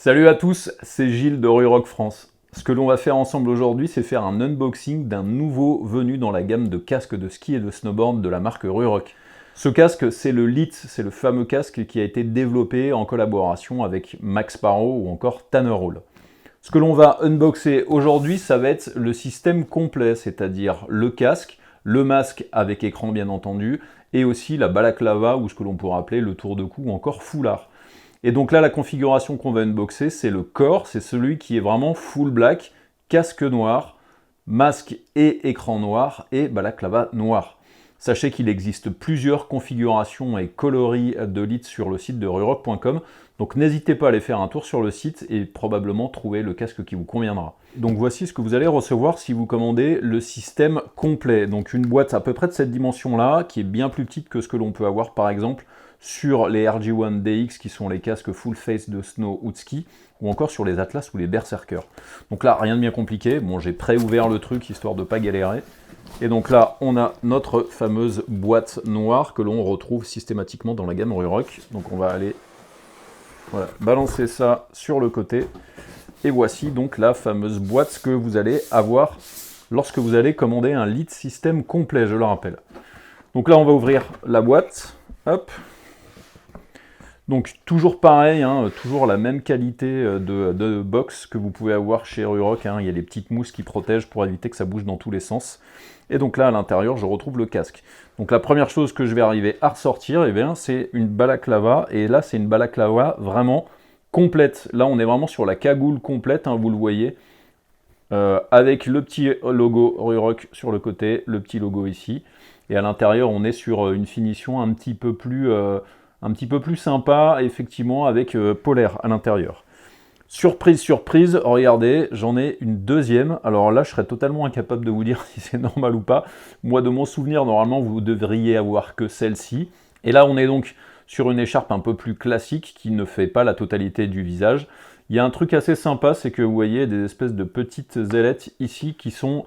Salut à tous, c'est Gilles de Rurock France. Ce que l'on va faire ensemble aujourd'hui, c'est faire un unboxing d'un nouveau venu dans la gamme de casques de ski et de snowboard de la marque Rurock. Ce casque, c'est le LIT, c'est le fameux casque qui a été développé en collaboration avec Max Sparrow ou encore Tanner Hall. Ce que l'on va unboxer aujourd'hui, ça va être le système complet, c'est-à-dire le casque, le masque avec écran bien entendu, et aussi la balaclava ou ce que l'on pourrait appeler le tour de cou ou encore foulard. Et donc là, la configuration qu'on va unboxer, c'est le corps, c'est celui qui est vraiment full black, casque noir, masque et écran noir et balaclava noir. Sachez qu'il existe plusieurs configurations et coloris de LIT sur le site de rurock.com, donc n'hésitez pas à aller faire un tour sur le site et probablement trouver le casque qui vous conviendra. Donc voici ce que vous allez recevoir si vous commandez le système complet. Donc une boîte à peu près de cette dimension-là, qui est bien plus petite que ce que l'on peut avoir par exemple sur les RG1 DX qui sont les casques full face de snow ou de ski, ou encore sur les Atlas ou les Berserker. Donc là, rien de bien compliqué. Bon, j'ai pré-ouvert le truc histoire de ne pas galérer. Et donc là, on a notre fameuse boîte noire que l'on retrouve systématiquement dans la gamme Rurock. Donc on va aller balancer ça sur le côté. Et voici donc la fameuse boîte que vous allez avoir lorsque vous allez commander un LIT système complet, je le rappelle. Donc là, on va ouvrir la boîte. Hop. Donc toujours pareil, toujours la même qualité de box que vous pouvez avoir chez Rurock. Il y a les petites mousses qui protègent pour éviter que ça bouge dans tous les sens. Et donc là, à l'intérieur, je retrouve le casque. Donc la première chose que je vais arriver à ressortir, c'est une balaclava. Et là, c'est une balaclava vraiment complète. Là, on est vraiment sur la cagoule complète, vous le voyez. Avec le petit logo Rurock sur le côté, le petit logo ici. Et à l'intérieur, on est sur une finition un petit peu plus sympa, effectivement, avec polaire à l'intérieur. Surprise, surprise, regardez, j'en ai une deuxième. Alors là, je serais totalement incapable de vous dire si c'est normal ou pas. Moi, de mon souvenir, normalement, vous devriez avoir que celle-ci. Et là, on est donc sur une écharpe un peu plus classique qui ne fait pas la totalité du visage. Il y a un truc assez sympa, c'est que vous voyez des espèces de petites ailettes ici qui sont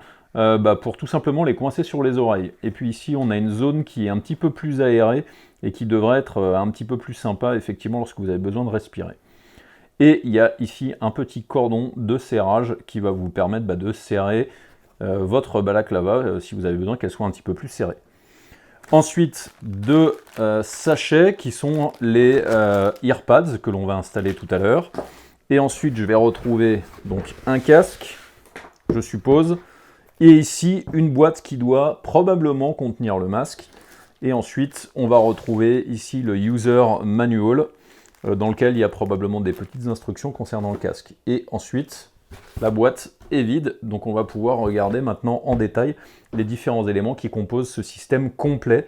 pour tout simplement les coincer sur les oreilles. Et puis ici, on a une zone qui est un petit peu plus aérée et qui devrait être un petit peu plus sympa, effectivement, lorsque vous avez besoin de respirer. Et il y a ici un petit cordon de serrage qui va vous permettre de serrer votre balaclava si vous avez besoin qu'elle soit un petit peu plus serrée. Ensuite, deux sachets qui sont les earpads que l'on va installer tout à l'heure. Et ensuite, je vais retrouver donc un casque, je suppose. Et ici, une boîte qui doit probablement contenir le masque. Et ensuite, on va retrouver ici le User Manual, dans lequel il y a probablement des petites instructions concernant le casque. Et ensuite, la boîte est vide, donc on va pouvoir regarder maintenant en détail les différents éléments qui composent ce système complet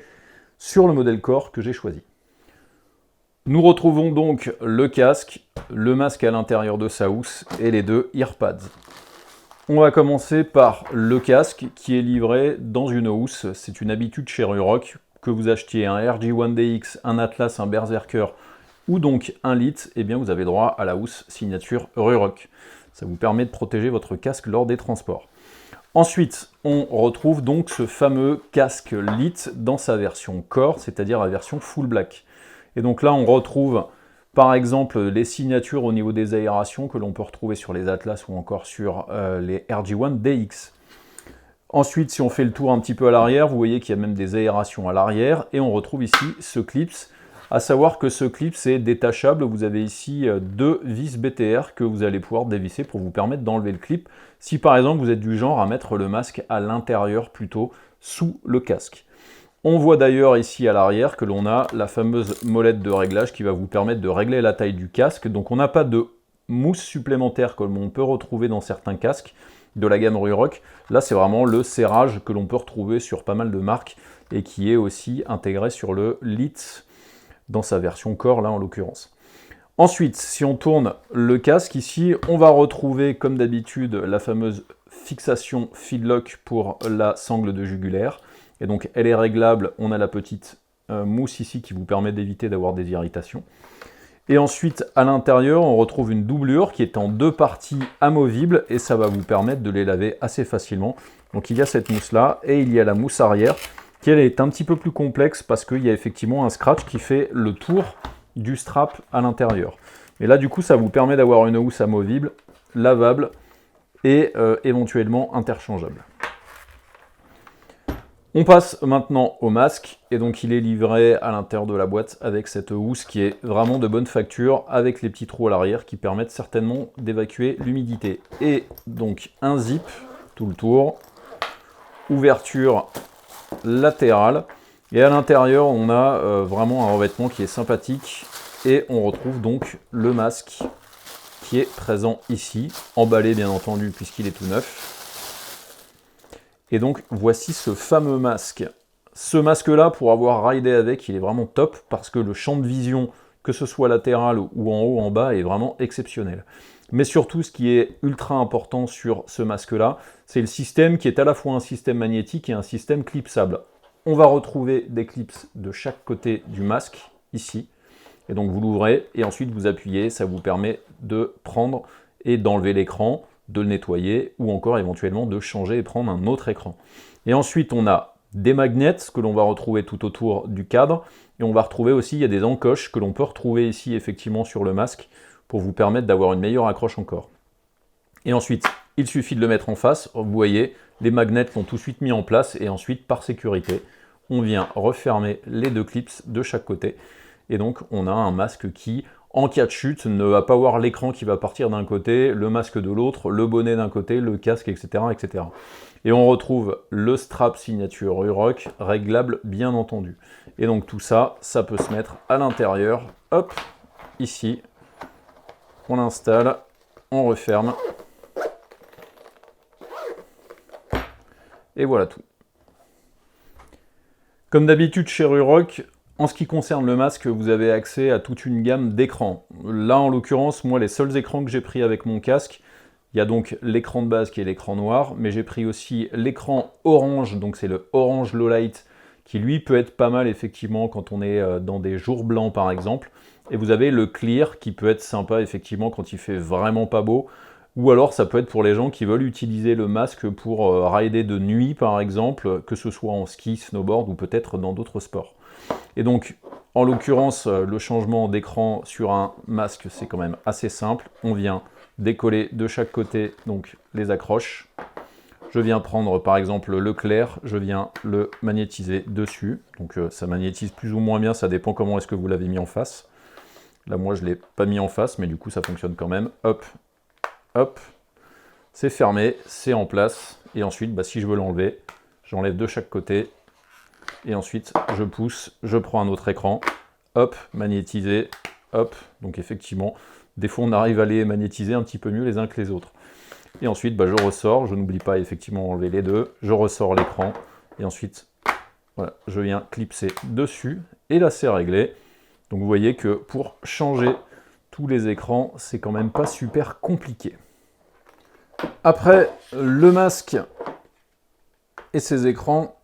sur le modèle corps que j'ai choisi. Nous retrouvons donc le casque, le masque à l'intérieur de sa housse et les deux earpads. On va commencer par le casque qui est livré dans une housse. C'est une habitude chez Rurock, que vous achetiez un RG1 DX, un Atlas, un Berserker ou donc un LIT, eh bien vous avez droit à la housse signature Rurock. Ça vous permet de protéger votre casque lors des transports. Ensuite, on retrouve donc ce fameux casque LIT dans sa version corps, c'est-à-dire la version full black. Et donc là, on retrouve par exemple les signatures au niveau des aérations que l'on peut retrouver sur les Atlas ou encore sur les RG1 DX. Ensuite, si on fait le tour un petit peu à l'arrière, vous voyez qu'il y a même des aérations à l'arrière. Et on retrouve ici ce clip, à savoir que ce clip est détachable. Vous avez ici deux vis BTR que vous allez pouvoir dévisser pour vous permettre d'enlever le clip. Si par exemple vous êtes du genre à mettre le masque à l'intérieur plutôt sous le casque. On voit d'ailleurs ici à l'arrière que l'on a la fameuse molette de réglage qui va vous permettre de régler la taille du casque. Donc on n'a pas de mousse supplémentaire comme on peut retrouver dans certains casques de la gamme Rurock. Là, c'est vraiment le serrage que l'on peut retrouver sur pas mal de marques et qui est aussi intégré sur le LIT dans sa version corps, là en l'occurrence. Ensuite, si on tourne le casque ici, on va retrouver comme d'habitude la fameuse fixation feedlock pour la sangle de jugulaire. Et donc, elle est réglable. On a la petite mousse ici qui vous permet d'éviter d'avoir des irritations. Et ensuite, à l'intérieur, on retrouve une doublure qui est en deux parties amovibles et ça va vous permettre de les laver assez facilement. Donc il y a cette mousse-là et il y a la mousse arrière qui elle est un petit peu plus complexe parce qu'il y a effectivement un scratch qui fait le tour du strap à l'intérieur. Mais là, du coup, ça vous permet d'avoir une housse amovible, lavable et éventuellement interchangeable. On passe maintenant au masque, et donc il est livré à l'intérieur de la boîte avec cette housse qui est vraiment de bonne facture, avec les petits trous à l'arrière qui permettent certainement d'évacuer l'humidité. Et donc un zip tout le tour, ouverture latérale, et à l'intérieur on a vraiment un revêtement qui est sympathique, et on retrouve donc le masque qui est présent ici, emballé bien entendu puisqu'il est tout neuf. Et donc, voici ce fameux masque. Ce masque-là, pour avoir ridé avec, il est vraiment top parce que le champ de vision, que ce soit latéral ou en haut, en bas, est vraiment exceptionnel. Mais surtout, ce qui est ultra important sur ce masque-là, c'est le système qui est à la fois un système magnétique et un système clipsable. On va retrouver des clips de chaque côté du masque, ici. Et donc, vous l'ouvrez et ensuite vous appuyez. Ça vous permet de prendre et d'enlever l'écran, de le nettoyer ou encore éventuellement de changer et prendre un autre écran. Et ensuite on a des magnets que l'on va retrouver tout autour du cadre, et on va retrouver aussi, il y a des encoches que l'on peut retrouver ici effectivement sur le masque pour vous permettre d'avoir une meilleure accroche encore. Et ensuite il suffit de le mettre en face, vous voyez les magnets l'ont tout de suite mis en place, et ensuite par sécurité on vient refermer les deux clips de chaque côté, et donc on a un masque qui, en cas de chute, ne va pas avoir l'écran qui va partir d'un côté, le masque de l'autre, le bonnet d'un côté, le casque, etc., etc. Et on retrouve le strap signature Ruroc, réglable bien entendu. Et donc tout ça, ça peut se mettre à l'intérieur. Hop, ici, on l'installe, on referme. Et voilà tout. Comme d'habitude chez Ruroc, en ce qui concerne le masque, vous avez accès à toute une gamme d'écrans. Là, en l'occurrence, moi, les seuls écrans que j'ai pris avec mon casque, il y a donc l'écran de base qui est l'écran noir, mais j'ai pris aussi l'écran orange, donc c'est le Orange Low Light, qui lui peut être pas mal effectivement quand on est dans des jours blancs par exemple. Et vous avez le Clear qui peut être sympa effectivement quand il fait vraiment pas beau. Ou alors ça peut être pour les gens qui veulent utiliser le masque pour rider de nuit par exemple, que ce soit en ski, snowboard ou peut-être dans d'autres sports. Et donc, en l'occurrence, le changement d'écran sur un masque, c'est quand même assez simple. On vient décoller de chaque côté donc les accroches. Je viens prendre par exemple le clair, je viens le magnétiser dessus. Donc ça magnétise plus ou moins bien, ça dépend comment est-ce que vous l'avez mis en face. Là, moi, je ne l'ai pas mis en face, mais du coup, ça fonctionne quand même. Hop, hop, c'est fermé, c'est en place. Et ensuite, si je veux l'enlever, j'enlève de chaque côté. Et ensuite, je pousse, je prends un autre écran, hop, magnétisé, hop. Donc effectivement, des fois, on arrive à les magnétiser un petit peu mieux les uns que les autres. Et ensuite, je ressors, je n'oublie pas effectivement d'enlever les deux, je ressors l'écran, et ensuite, voilà, je viens clipser dessus, et là, c'est réglé. Donc vous voyez que pour changer tous les écrans, c'est quand même pas super compliqué. Après le masque et ses écrans,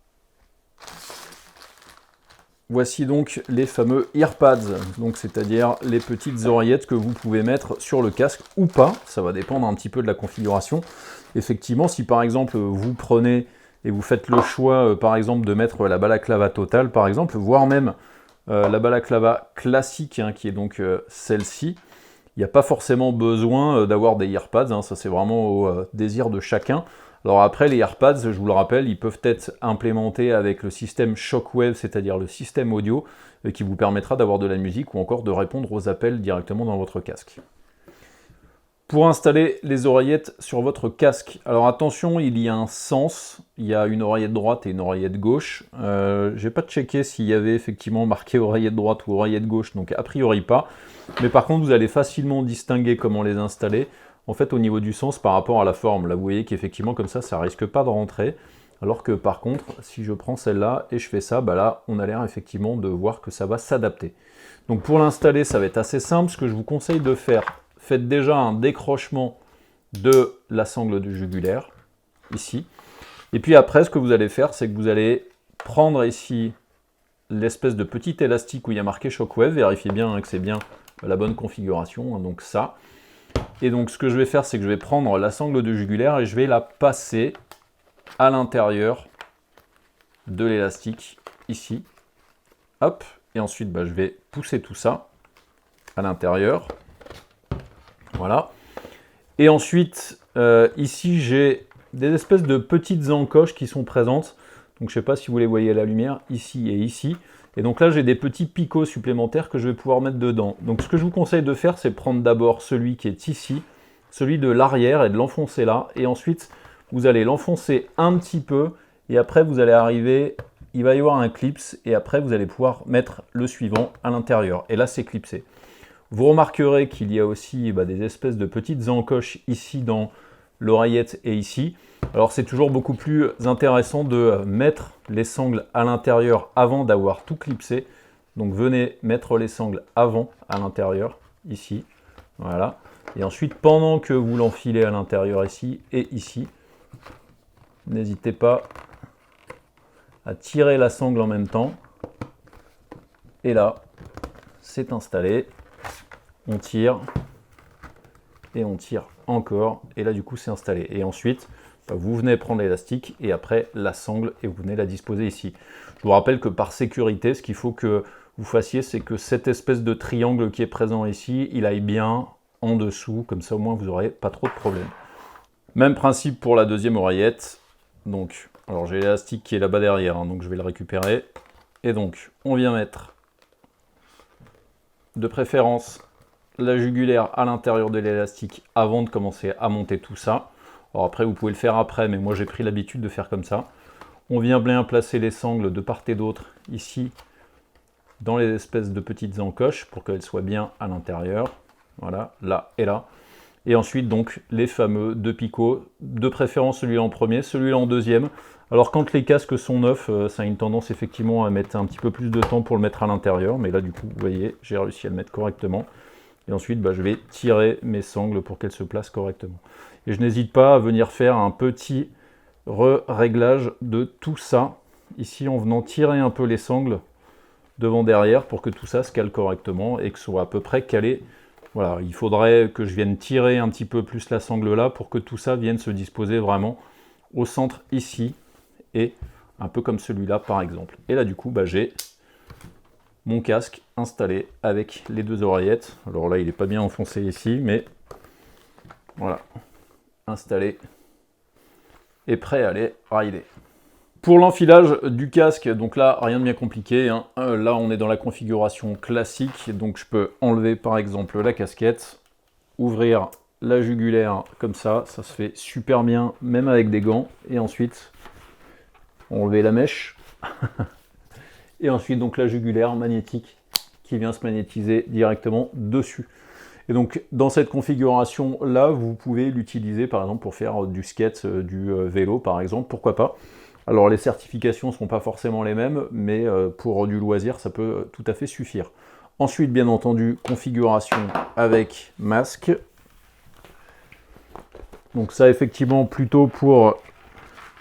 voici donc les fameux earpads, donc c'est-à-dire les petites oreillettes que vous pouvez mettre sur le casque ou pas, ça va dépendre un petit peu de la configuration. Effectivement, si par exemple vous prenez et vous faites le choix par exemple de mettre la balaclava totale par exemple, voire même la balaclava classique qui est donc celle-ci, il n'y a pas forcément besoin d'avoir des earpads, ça c'est vraiment au désir de chacun. Alors après, les AirPads, je vous le rappelle, ils peuvent être implémentés avec le système Shockwave, c'est-à-dire le système audio, qui vous permettra d'avoir de la musique ou encore de répondre aux appels directement dans votre casque. Pour installer les oreillettes sur votre casque, alors attention, il y a un sens, il y a une oreillette droite et une oreillette gauche. J'ai pas checké s'il y avait effectivement marqué oreillette droite ou oreillette gauche, donc a priori pas. Mais par contre, vous allez facilement distinguer comment les installer. En fait, au niveau du sens par rapport à la forme, là vous voyez qu'effectivement comme ça risque pas de rentrer. Alors que par contre, si je prends celle-là et je fais ça, là on a l'air effectivement de voir que ça va s'adapter. Donc pour l'installer, ça va être assez simple. Ce que je vous conseille de faire, faites déjà un décrochement de la sangle du jugulaire, ici. Et puis après, ce que vous allez faire, c'est que vous allez prendre ici l'espèce de petit élastique où il y a marqué Shockwave, vérifiez bien que c'est bien la bonne configuration, donc ça. Et donc ce que je vais faire, c'est que je vais prendre la sangle de jugulaire et je vais la passer à l'intérieur de l'élastique, ici. Hop, et ensuite je vais pousser tout ça à l'intérieur. Voilà. Et ensuite, ici, j'ai des espèces de petites encoches qui sont présentes. Donc, je ne sais pas si vous les voyez à la lumière, ici et ici. Et donc là, j'ai des petits picots supplémentaires que je vais pouvoir mettre dedans. Donc, ce que je vous conseille de faire, c'est prendre d'abord celui qui est ici, celui de l'arrière, et de l'enfoncer là. Et ensuite, vous allez l'enfoncer un petit peu. Et après, vous allez arriver, il va y avoir un clips. Et après, vous allez pouvoir mettre le suivant à l'intérieur. Et là, c'est clipsé. Vous remarquerez qu'il y a aussi des espèces de petites encoches ici dans l'oreillette et ici. Alors c'est toujours beaucoup plus intéressant de mettre les sangles à l'intérieur avant d'avoir tout clipsé. Donc venez mettre les sangles avant à l'intérieur, ici. Voilà. Et ensuite, pendant que vous l'enfilez à l'intérieur ici et ici, n'hésitez pas à tirer la sangle en même temps. Et là, c'est installé. On tire et on tire encore et là du coup c'est installé et ensuite vous venez prendre l'élastique et après la sangle et vous venez la disposer ici. Je vous rappelle que par sécurité, ce qu'il faut que vous fassiez, c'est que cette espèce de triangle qui est présent ici, il aille bien en dessous, comme ça au moins vous n'aurez pas trop de problèmes. Même principe pour la deuxième oreillette. Donc, alors j'ai l'élastique qui est là-bas derrière, hein, donc je vais le récupérer. Et donc, on vient mettre de préférence la jugulaire à l'intérieur de l'élastique avant de commencer à monter tout ça. Alors après, vous pouvez le faire après, mais moi j'ai pris l'habitude de faire comme ça. On vient bien placer les sangles de part et d'autre ici, dans les espèces de petites encoches, pour qu'elles soient bien à l'intérieur. Voilà, là et là. Et ensuite, donc, les fameux deux picots, de préférence celui-là en premier, celui-là en deuxième. Alors quand les casques sont neufs, ça a une tendance effectivement à mettre un petit peu plus de temps pour le mettre à l'intérieur, mais là du coup, vous voyez, j'ai réussi à le mettre correctement. Et ensuite, je vais tirer mes sangles pour qu'elles se placent correctement. Et je n'hésite pas à venir faire un petit réglage de tout ça, ici en venant tirer un peu les sangles devant-derrière pour que tout ça se cale correctement et que ce soit à peu près calé. Voilà, il faudrait que je vienne tirer un petit peu plus la sangle là pour que tout ça vienne se disposer vraiment au centre ici et un peu comme celui-là par exemple. Et là du coup, j'ai mon casque installé avec les deux oreillettes. Alors là, il n'est pas bien enfoncé ici, mais voilà, installé et prêt à aller rider. Pour l'enfilage du casque, donc là, rien de bien compliqué, hein. Là, on est dans la configuration classique, donc je peux enlever par exemple la casquette, ouvrir la jugulaire comme ça se fait super bien, même avec des gants, et ensuite, enlever la mèche, et ensuite donc la jugulaire magnétique qui vient se magnétiser directement dessus. Et donc dans cette configuration là, vous pouvez l'utiliser par exemple pour faire du skate, du vélo par exemple, pourquoi pas. Alors les certifications ne seront pas forcément les mêmes, mais pour du loisir ça peut tout à fait suffire. Ensuite bien entendu, configuration avec masque. Donc ça effectivement plutôt pour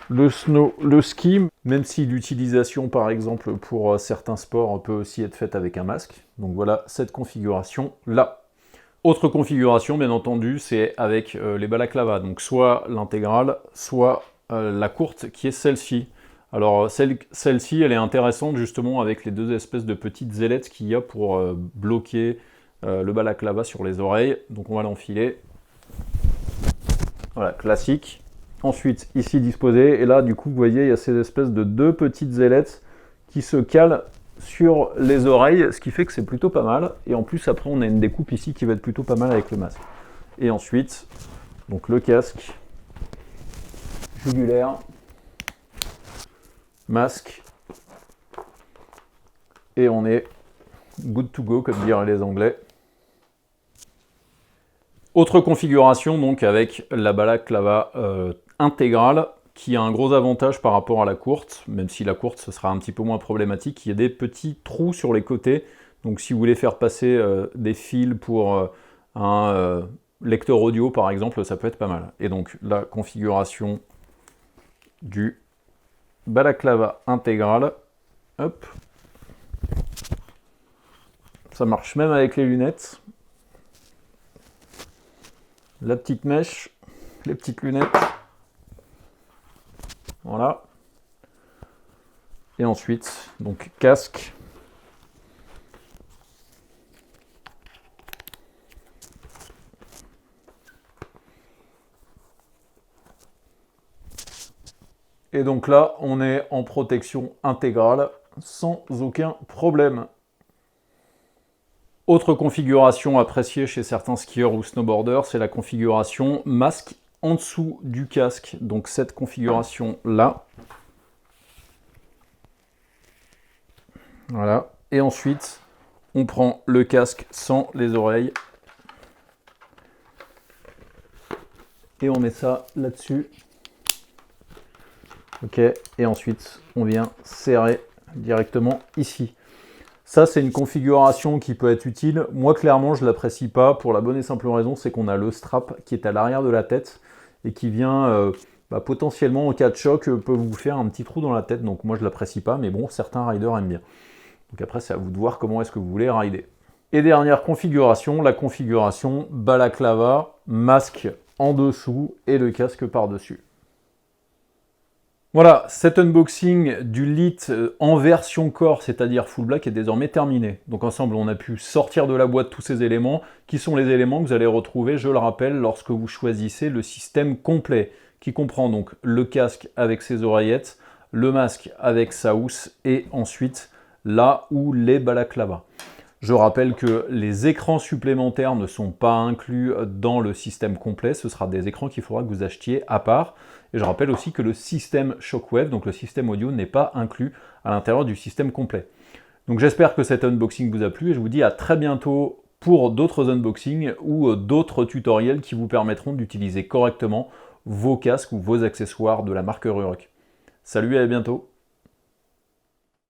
le snow, le ski, même si l'utilisation par exemple pour certains sports peut aussi être faite avec un masque. Donc voilà cette configuration là. Autre configuration bien entendu, c'est avec les balaclavas, donc soit l'intégrale, soit la courte qui est celle-ci. Alors celle-ci elle est intéressante justement avec les deux espèces de petites ailettes qu'il y a pour bloquer le balaclava sur les oreilles. Donc on va l'enfiler. Voilà, classique. Ensuite, ici disposé, et là, du coup, vous voyez, il y a ces espèces de deux petites ailettes qui se calent sur les oreilles, ce qui fait que c'est plutôt pas mal. Et en plus, après, on a une découpe ici qui va être plutôt pas mal avec le masque. Et ensuite, donc le casque, jugulaire, masque, et on est good to go, comme diraient les Anglais. Autre configuration, donc, avec la balaclava intégrale, qui a un gros avantage par rapport à la courte, même si la courte, ce sera un petit peu moins problématique. Il y a des petits trous sur les côtés, donc si vous voulez faire passer des fils pour un lecteur audio, par exemple, ça peut être pas mal. Et donc, la configuration du balaclava intégral, hop, ça marche même avec les lunettes. La petite mèche, les petites lunettes. Voilà. Et ensuite, donc casque. Et donc là, on est en protection intégrale, sans aucun problème. Autre configuration appréciée chez certains skieurs ou snowboarders, c'est la configuration masque en dessous du casque. Donc cette configuration-là. Voilà. Et ensuite, on prend le casque sans les oreilles. Et on met ça là-dessus. Ok. Et ensuite, on vient serrer directement ici. Ça, c'est une configuration qui peut être utile. Moi, clairement, je ne l'apprécie pas pour la bonne et simple raison, c'est qu'on a le strap qui est à l'arrière de la tête et qui vient potentiellement, en cas de choc, peut vous faire un petit trou dans la tête. Donc moi, je ne l'apprécie pas, mais bon, certains riders aiment bien. Donc après, c'est à vous de voir comment est-ce que vous voulez rider. Et dernière configuration, la configuration balaclava, masque en dessous et le casque par-dessus. Voilà, cet unboxing du LIT en version corps, c'est-à-dire full black, est désormais terminé. Donc ensemble, on a pu sortir de la boîte tous ces éléments, qui sont les éléments que vous allez retrouver, je le rappelle, lorsque vous choisissez le système complet, qui comprend donc le casque avec ses oreillettes, le masque avec sa housse, et ensuite là où les balaclavas. Je rappelle que les écrans supplémentaires ne sont pas inclus dans le système complet, ce sera des écrans qu'il faudra que vous achetiez à part. Et je rappelle aussi que le système Shockwave, donc le système audio, n'est pas inclus à l'intérieur du système complet. Donc j'espère que cet unboxing vous a plu et je vous dis à très bientôt pour d'autres unboxings ou d'autres tutoriels qui vous permettront d'utiliser correctement vos casques ou vos accessoires de la marque Ruroc. Salut et à bientôt!